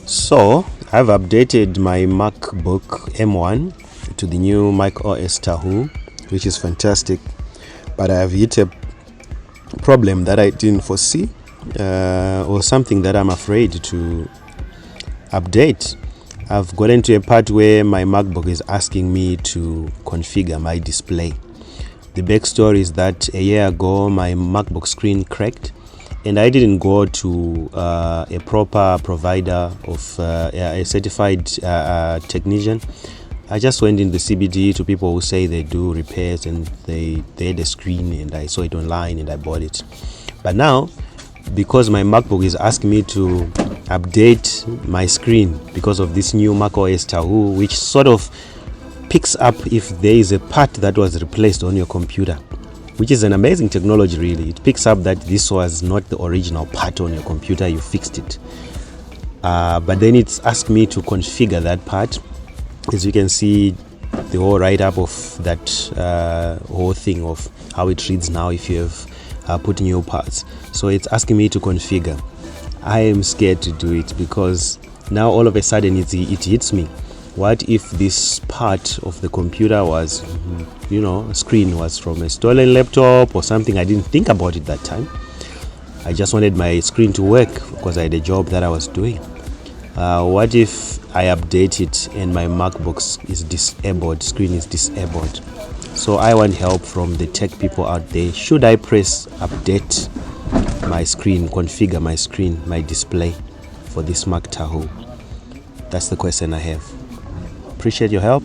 So I've updated my MacBook M1 to the new macOS Tahoe, which is fantastic, but I have hit a problem that I didn't foresee, or something that I'm afraid to update. I've gotten to a part where my MacBook is asking me to configure my display. The backstory is that a year ago my MacBook screen cracked, and I didn't go to a proper provider of a certified technician. I just went in the CBD to people who say they do repairs, and they had a screen, and I saw it online and I bought it. But now, because my MacBook is asking me to update my screen because of this new macOS Tahoe, which sort of picks up if there is a part that was replaced on your computer, which is an amazing technology really. It picks up that this was not the original part on your computer, you fixed it. But then it's asked me to configure that part. As you can see, the whole write-up of that whole thing of how it reads now if you have put new parts. So it's asking me to configure. I am scared to do it because now all of a sudden it hits me. What if this part of the computer was, screen was from a stolen laptop or something? I didn't think about it that time. I just wanted my screen to work because I had a job that I was doing. What if I update it and my MacBook is disabled, screen is disabled? So I want help from the tech people out there. Should I press update my screen, configure my screen, my display for this Mac Tahoe? That's the question I have. Appreciate your help.